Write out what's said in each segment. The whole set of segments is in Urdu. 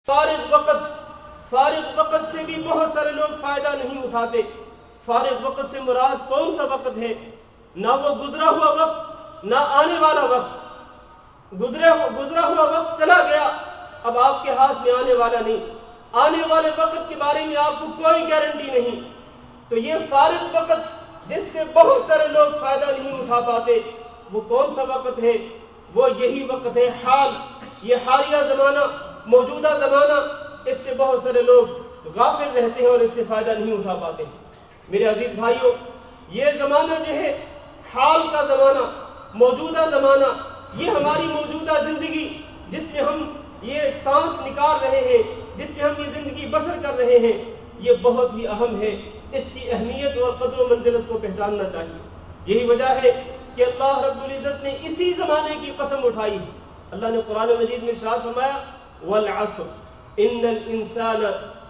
فارغ وقت سے بھی بہت سارے لوگ فائدہ نہیں اٹھاتے۔ فارغ وقت سے مراد کون سا وقت ہے؟ نہ وہ گزرا ہوا وقت، نہ آنے والا وقت۔ گزرا ہوا وقت چلا گیا، اب آپ کے ہاتھ میں آنے والا نہیں، آنے والے وقت کے بارے میں آپ کو کوئی گارنٹی نہیں۔ تو یہ فارغ وقت جس سے بہت سارے لوگ فائدہ نہیں اٹھا پاتے، وہ کون سا وقت ہے؟ وہ یہی وقت ہے حال، یہ حالیہ زمانہ، موجودہ زمانہ۔ اس سے بہت سارے لوگ غافل رہتے ہیں اور اس سے فائدہ نہیں اٹھا پاتے۔ میرے عزیز بھائیوں، یہ زمانہ جو ہے حال کا زمانہ، موجودہ زمانہ، یہ ہماری موجودہ زندگی جس میں ہم یہ سانس نکال رہے ہیں، جس میں ہم یہ زندگی بسر کر رہے ہیں، یہ بہت ہی اہم ہے۔ اس کی اہمیت اور قدر و منزلت کو پہچاننا چاہیے۔ یہی وجہ ہے کہ اللہ رب العزت نے اسی زمانے کی قسم اٹھائی۔ اللہ نے قرآن مجید میں ارشاد فرمایا والعصر ان الانسان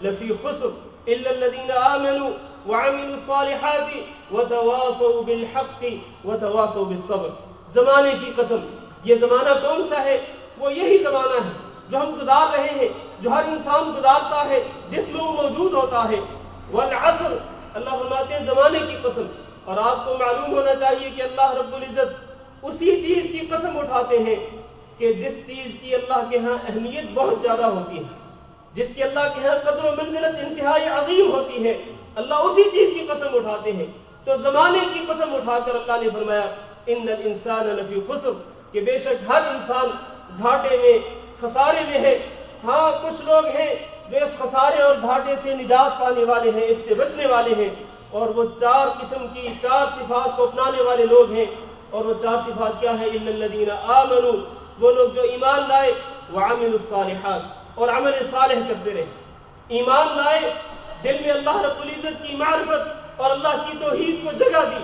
لفی خسر الا الذین آمنوا وعملوا الصالحات وتواصوا بالحق وتواصوا بالصبر۔ زمانے کی قسم، یہ زمانہ کون سا ہے؟ وہ یہی زمانہ ہے جو ہم گزار رہے ہیں، جو ہر انسان گزارتا ہے، جس میں وہ موجود ہوتا ہے۔ والعصر، اللہ فرماتے ہیں زمانے کی قسم۔ اور آپ کو معلوم ہونا چاہیے کہ اللہ رب العزت اسی چیز کی قسم اٹھاتے ہیں کہ جس چیز کی اللہ کے ہاں اہمیت بہت زیادہ ہوتی ہے، جس کی اللہ کے ہاں قدر و منزلت انتہائی عظیم ہوتی ہے، اللہ اسی چیز کی قسم اٹھاتے ہیں۔ تو زمانے کی قسم اٹھا کر اللہ نے فرمایا ان الانسان لفی خسر، کہ بے شک ہر انسان گھاٹے میں، خسارے میں ہے۔ ہاں کچھ لوگ ہیں جو اس خسارے اور گھاٹے سے نجات پانے والے ہیں، اس سے بچنے والے ہیں، اور وہ چار قسم کی، چار صفات کو اپنانے والے لوگ ہیں۔ اور وہ چار صفات کیا ہے؟ الا الذین آمنوا، وہ لوگ جو ایمان لائے، وعملوا الصالحات، اور عمل صالح کرتے رہے۔ ایمان لائے، دل میں اللہ رب العزت کی معرفت اور اللہ کی توحید کو جگہ دی،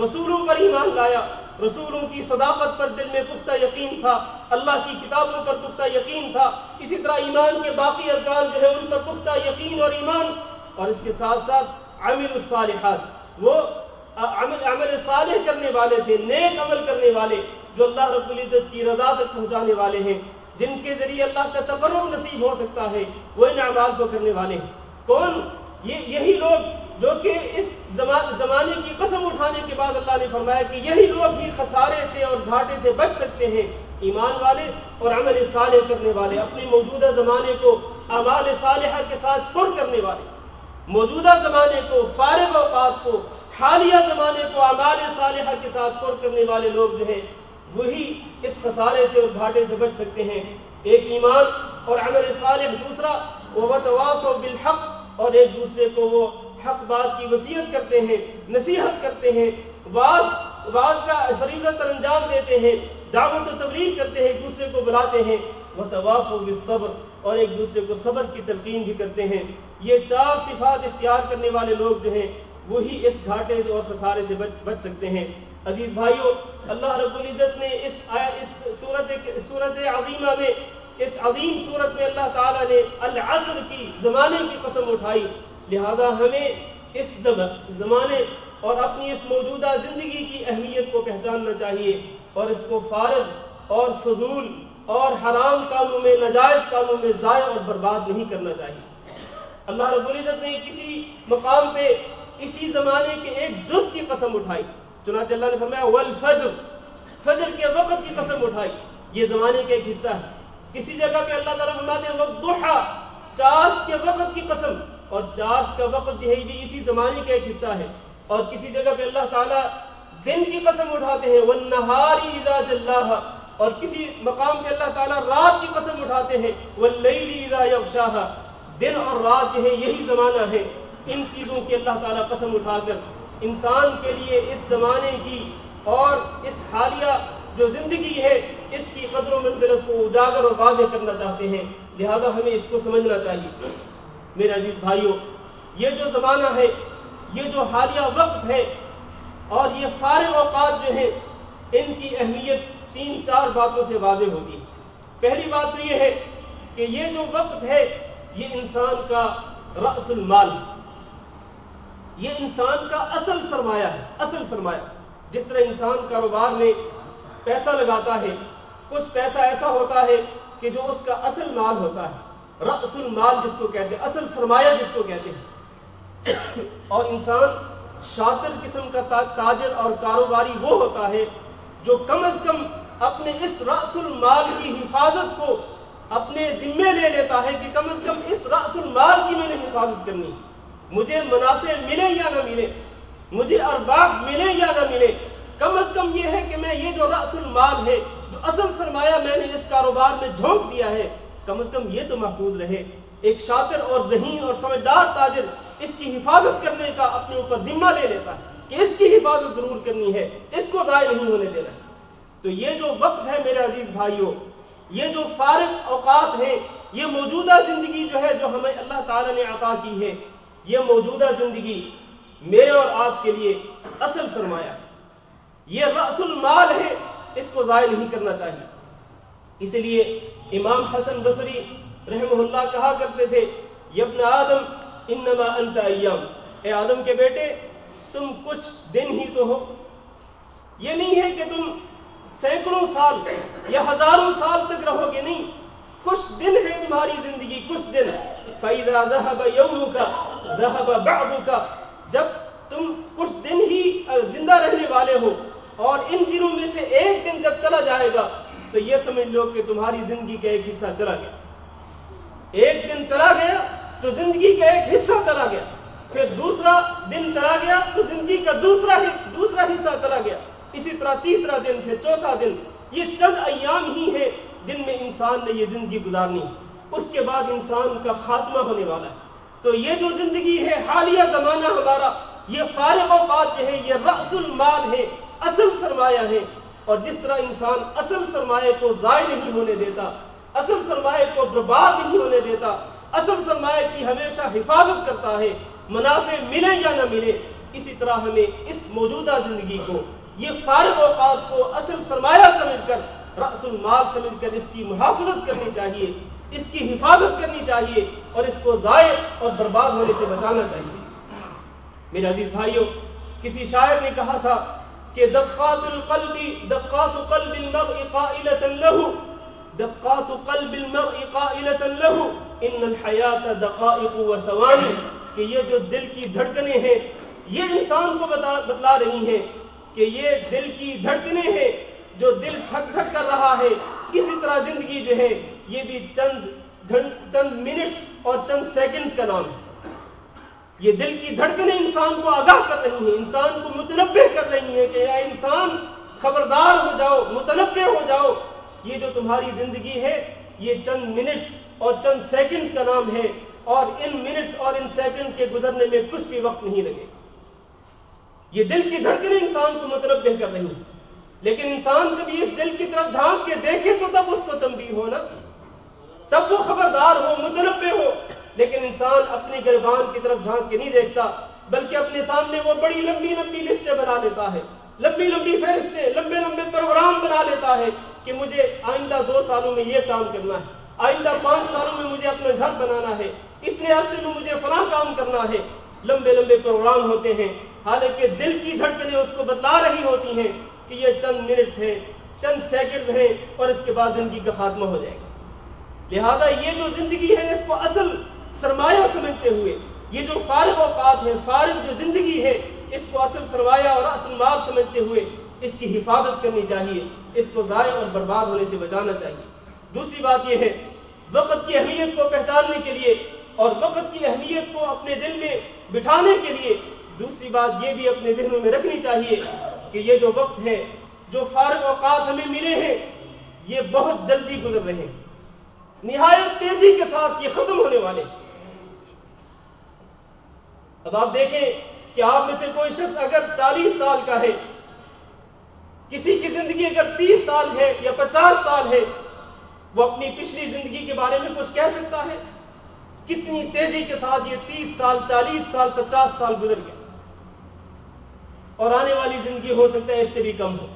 رسولوں پر ایمان لایا، رسولوں کی صداقت پر دل میں پختہ یقین تھا، اللہ کی کتابوں پر پختہ یقین تھا، اسی طرح ایمان کے باقی ارکان جو ہے ان پر پختہ یقین اور ایمان، اور اس کے ساتھ ساتھ عمل الصالحات، وہ عمل صالح کرنے والے تھے، نیک عمل کرنے والے، جو اللہ رب العزت کی رضا تک پہنچانے والے ہیں، جن کے ذریعے اللہ کا تقرب نصیب ہو سکتا ہے، وہ ان اعمال کو کرنے والے ہیں۔ کون؟ یہی لوگ جو کہ اس زمانے کی قسم اٹھانے کے بعد اللہ نے فرمایا کہ یہی لوگ ہی خسارے سے اور گھاٹے سے بچ سکتے ہیں، ایمان والے اور عمل صالح کرنے والے، اپنے موجودہ زمانے کو اعمال صالحہ کے ساتھ پر کرنے والے، موجودہ زمانے کو، فارغ اوقات کو، حالیہ زمانے کو اعمال صالحہ کے ساتھ پر کرنے والے لوگ جو ہیں وہی اس خسارے سے اور گھاٹے سے بچ سکتے ہیں۔ ایک ایمان اور عمل صالح، دوسرا وتواصوا بالحق، اور ایک دوسرے کو وہ حق بات کی وصیت کرتے ہیں، نصیحت کرتے ہیں، واز کا فریضہ سر انجام دیتے ہیں، دعوت و تبلیغ کرتے ہیں، ایک دوسرے کو بلاتے ہیں، وتواصوا بالصبر، اور ایک دوسرے کو صبر کی تلقین بھی کرتے ہیں۔ یہ چار صفات اختیار کرنے والے لوگ جو ہیں وہی اس گھاٹے اور خسارے سے بچ سکتے ہیں۔ عزیز بھائیوں، اللہ رب العزت نے اس سورت عظیمہ میں، اس عظیم سورت میں اللہ تعالیٰ نے العصر کی، زمانے کی قسم اٹھائی، لہذا ہمیں اس زمانے اور اپنی اس موجودہ زندگی کی اہمیت کو پہچاننا چاہیے، اور اس کو فارغ اور فضول اور حرام کاموں میں، ناجائز کاموں میں ضائع اور برباد نہیں کرنا چاہیے۔ اللہ رب العزت نے کسی مقام پہ اسی زمانے کے ایک جز کی قسم اٹھائی، چنانچہ اللہ نے فرمایا والفجر، فجر کے وقت کی قسم اٹھائی، یہ زمانے کا ایک حصہ ہے۔ کسی جگہ پہ اللہ تعالیٰ فرماتے ہیں والضحیٰ، چاشت کے وقت کی قسم، اور چاشت کا وقت یہ بھی اسی زمانے کا ایک حصہ ہے۔ اور کسی جگہ پہ اللہ تعالیٰ دن کی قسم اٹھاتے ہیں والنہار اذا جلاھا، اور کسی مقام پہ اللہ تعالیٰ رات کی قسم اٹھاتے ہیں واللیل اذا یغشاھا، دن اور رات جو ہے یہی زمانہ ہے۔ ان چیزوں کی اللہ تعالیٰ قسم اٹھا کر انسان کے لیے اس زمانے کی اور اس حالیہ جو زندگی ہے اس کی قدر و منزلت کو اجاگر اور واضح کرنا چاہتے ہیں، لہذا ہمیں اس کو سمجھنا چاہیے۔ میرے عزیز بھائیوں، یہ جو زمانہ ہے، یہ جو حالیہ وقت ہے اور یہ فارغ اوقات جو ہیں، ان کی اہمیت تین چار باتوں سے واضح ہوگی۔ پہلی بات تو یہ ہے کہ یہ جو وقت ہے یہ انسان کا رأس المال، یہ انسان کا اصل سرمایہ ہے، اصل سرمایہ۔ جس طرح انسان کاروبار میں پیسہ لگاتا ہے، کچھ پیسہ ایسا ہوتا ہے کہ جو اس کا اصل مال ہوتا ہے، رأس المال جس کو کہتے ہیں، اصل سرمایہ جس کو کہتے ہیں. اور انسان شاطر قسم کا تاجر اور کاروباری وہ ہوتا ہے جو کم از کم اپنے اس رأس المال کی حفاظت کو اپنے ذمے لے لیتا ہے کہ کم از کم اس رأس المال کی میں نے حفاظت کرنی. مجھے منافع ملے یا نہ ملے، مجھے ارباح ملے یا نہ ملے، کم از کم یہ ہے کہ میں یہ جو رأس المال ہے، جو اصل سرمایہ میں نے اس کاروبار میں جھونک دیا ہے، کم از کم یہ تو محفوظ رہے. ایک شاطر اور ذہین اور سمجھدار تاجر اس کی حفاظت کرنے کا اپنے اوپر ذمہ لے لیتا ہے کہ اس کی حفاظت ضرور کرنی ہے، اس کو ضائع نہیں ہونے دینا ہے. تو یہ جو وقت ہے میرے عزیز بھائیوں، یہ جو فارغ اوقات ہیں، یہ موجودہ زندگی جو ہے جو ہمیں اللہ تعالیٰ نے عطا کی ہے، یہ موجودہ زندگی میرے اور آپ کے لیے اصل سرمایہ، یہ رأس المال ہے، اس کو ضائع نہیں کرنا چاہیے. اس لیے امام حسن بصری رحمہ اللہ کہا کرتے تھے، یا ابن آدم انما انت ایام، اے آدم کے بیٹے تم کچھ دن ہی تو ہو. یہ نہیں ہے کہ تم سینکڑوں سال یا ہزاروں سال تک رہو گے، نہیں، کچھ دن ہے تمہاری زندگی، کچھ دن. فَإِذَا ذَهَبَ يَوْمُكَ ذَهَبَ بَعْضُكَ، جب تم کچھ دن ہی زندہ رہنے والے ہو اور ان دنوں میں سے ایک دن جب چلا جائے گا تو یہ سمجھ لو کہ تمہاری زندگی کا ایک حصہ چلا گیا. ایک دن چلا گیا تو زندگی کا ایک حصہ چلا گیا، پھر دوسرا دن چلا گیا تو زندگی کا دوسرا حصہ چلا گیا، اسی طرح تیسرا دن، پھر چوتھا دن. یہ چند ایام ہی ہے جن میں انسان نے یہ زندگی گزارنی ہے، اس کے بعد انسان کا خاتمہ ہونے والا ہے. تو یہ جو زندگی ہے، حالیہ زمانہ ہمارا، یہ فارغ اوقات جو ہے، یہ رأس المال ہے، اصل سرمایہ ہے. اور جس طرح انسان اصل سرمایہ کو ضائع نہیں ہونے دیتا، اصل سرمایہ کو برباد نہیں ہونے دیتا، اصل سرمایہ کی ہمیشہ حفاظت کرتا ہے، منافع ملے یا نہ ملے، اسی طرح ہمیں اس موجودہ زندگی کو، یہ فارغ اوقات کو اصل سرمایہ سمجھ کر، رأس المال سمجھ کر اس کی محافظت کرنی چاہیے، اس کی حفاظت کرنی چاہیے اور اس کو ضائع اور برباد ہونے سے بچانا چاہیے. میرے عزیز بھائیوں، کسی شاعر نے کہا تھا کہ دقات قلب المرء قائلة له، دقات قلب المرء قائلة له ان الحیات دقائق و ثوانی، کہ یہ جو دل کی دھڑکنیں ہیں یہ انسان کو بتلا رہی ہیں کہ یہ دل کی دھڑکنیں ہیں جو دل دھک دھک کر رہا ہے. اسی طرح زندگی جو ہے یہ بھی چند منٹس اور چند سیکنڈز کا نام ہے. یہ دل کی دھڑکنیں انسان کو آگاہ کر رہی ہیں، انسان کو متنبہ کر رہی ہیں کہ اے انسان خبردار ہو جاؤ، متنبہ ہو جاؤ، یہ جو تمہاری زندگی ہے یہ چند منٹس اور چند سیکنڈز کا نام ہے، اور ان منٹس اور ان سیکنڈز کے گزرنے میں کچھ بھی وقت نہیں لگے. یہ دل کی دھڑکنیں انسان کو متنبہ کر رہی ہیں، لیکن انسان کبھی اس دل کی طرف جھانک کے دیکھے تو تب اس کو تنبیہ ہو نا، تب وہ خبردار ہو، متنبہ ہو. لیکن انسان اپنے گریبان کی طرف جھانک کے نہیں دیکھتا، بلکہ اپنے سامنے وہ بڑی لمبی لمبی لسٹیں بنا لیتا ہے، لمبی لمبی فہرستیں، لمبے لمبے پروگرام بنا لیتا ہے کہ مجھے آئندہ 2 سالوں میں یہ کام کرنا ہے، آئندہ 5 سالوں میں مجھے اپنا گھر بنانا ہے، اتنے عرصے میں مجھے فلاں کام کرنا ہے. لمبے لمبے پروگرام ہوتے ہیں، حالانکہ دل کی دھڑکنیں اس کو بتلا رہی ہوتی ہیں کہ یہ چند منٹس ہیں، چند سیکنڈز ہیں اور اس کے بعد زندگی کا خاتمہ ہو جائے گا. لہذا یہ جو زندگی ہے اس کو اصل سرمایہ سمجھتے ہوئے، یہ جو فارغ اوقات ہے، فارغ جو زندگی ہے، اس کو اصل سرمایہ اور اصل مال سمجھتے ہوئے اس کی حفاظت کرنی چاہیے، اس کو ضائع اور برباد ہونے سے بچانا چاہیے. دوسری بات یہ ہے، وقت کی اہمیت کو پہچاننے کے لیے اور وقت کی اہمیت کو اپنے دل میں بٹھانے کے لیے دوسری بات یہ بھی اپنے ذہنوں میں رکھنی چاہیے کہ یہ جو وقت ہے، جو فارغ اوقات ہمیں ملے ہیں، یہ بہت جلدی گزر رہے ہیں، نہایت تیزی کے ساتھ یہ ختم ہونے والے. اب آپ دیکھیں کہ آپ میں سے کوئی شخص اگر 40 سال کا ہے، کسی کی زندگی اگر 30 سال ہے یا 50 سال ہے، وہ اپنی پچھلی زندگی کے بارے میں کچھ کہہ سکتا ہے؟ کتنی تیزی کے ساتھ یہ 30 سال، 40 سال، 50 سال گزر گئے، اور آنے والی زندگی ہو سکتا ہے اس سے بھی کم ہو.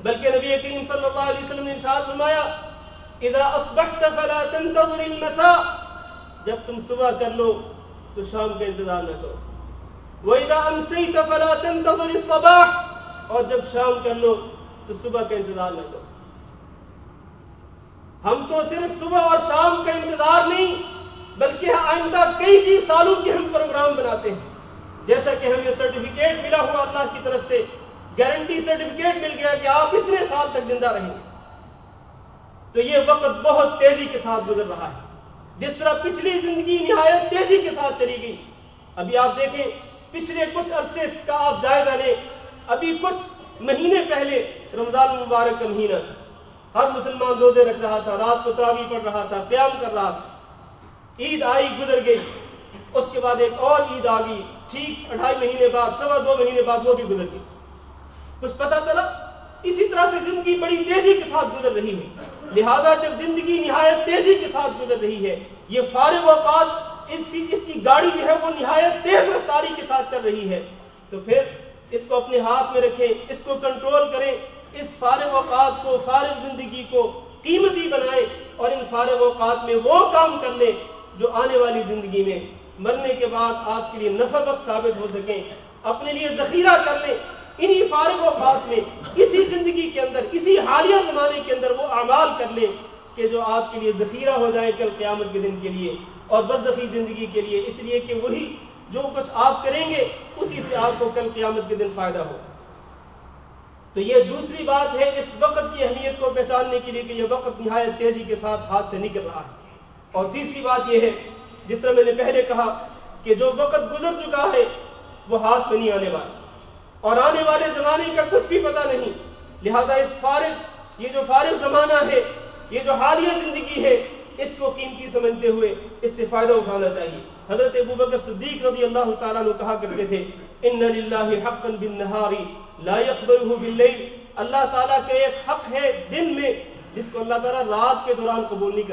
بلکہ نبی کریم صلی اللہ علیہ وسلم نے ارشاد فرمایا، اذا اصبحت فلا تنتظر المساء، جب تم صبح کر لو تو شام کا انتظار نہ کرو. وَإِذَا أَمْسَيْتَ فَلَا تَنْتَظِرِ الصَّبَاحَ، اور جب شام کر لو تو صبح کا انتظار نہ کرو. ہم تو صرف صبح اور شام کا انتظار نہیں بلکہ آئندہ کئی سالوں کے ہم پروگرام بناتے ہیں. جیسا کہ ہمیں سرٹیفکیٹ ملا ہوا اللہ کی طرف سے, گارنٹی سرٹیفکیٹ مل گیا کہ آپ اتنے سال تک زندہ رہیں. تو یہ وقت بہت تیزی کے ساتھ گزر رہا ہے. جس طرح پچھلی زندگی نہایت تیزی کے ساتھ چلی گئی, ابھی آپ دیکھیں پچھلے کچھ عرصے کا آپ جائزہ لیں, ابھی کچھ مہینے پہلے رمضان المبارک کا مہینہ, ہر مسلمان روزے رکھ رہا تھا, رات کو تراویح پڑھ رہا تھا, قیام کر رہا تھا. عید آئی گزر گئی, اس کے بعد ایک اور عید آ گئی, ٹھیک 2.5 مہینے بعد, 2.25 مہینے بعد وہ بھی گزر گئی. کچھ پتا چلا؟ اسی طرح سے زندگی بڑی تیزی کے ساتھ گزر رہی ہے. لہذا جب زندگی نہایت تیزی کے ساتھ گزر رہی ہے, یہ فارغ اوقات اس کی گاڑی جو ہے وہ نہایت تیز رفتاری کے ساتھ چل رہی ہے, تو پھر اس کو اپنے ہاتھ میں رکھیں, اس کو کنٹرول کریں, اس فارغ اوقات کو, فارغ زندگی کو قیمتی بنائیں اور ان فارغ اوقات میں وہ کام کر لیں جو آنے والی زندگی میں مرنے کے بعد آپ کے لیے نفع بخش ثابت ہو سکیں. اپنے لیے ذخیرہ کر لیں انہی فارغ اوقات میں, اسی زندگی کے اندر, اسی حالیہ زمانے کے اندر وہ اعمال کر لیں کہ جو آپ کے لیے ذخیرہ ہو جائے کل قیامت کے دن کے لیے اور برزخی زندگی کے لیے, اس لیے کہ وہی جو کچھ آپ کریں گے اسی سے آپ کو کل قیامت کے دن فائدہ ہو. تو یہ دوسری بات ہے اس وقت کی اہمیت کو پہچاننے کے لیے کہ یہ وقت نہایت تیزی کے ساتھ ہاتھ سے نکل رہا ہے. اور تیسری بات یہ ہے, جس طرح میں نے پہلے کہا کہ جو وقت گزر چکا ہے وہ ہاتھ میں نہیں آنے والا اور آنے والے زمانے کا کچھ بھی پتہ نہیں. لہذا یہ جو فارغ زمانہ ہے, یہ جو حالیہ زندگی ہے, اس کو قیمتی سمجھتے ہوئے اس سے فائدہ اٹھانا چاہیے. حضرت ابوبکر صدیق رضی اللہ تعالیٰ عنہ کہا کرتے تھے, ان للہ حقا بالنہار لا يقبلہ باللیل, اللہ تعالیٰ کا ایک حق ہے دن میں جس کو اللہ تعالیٰ رات کے دوران قبول نہیں کرتا.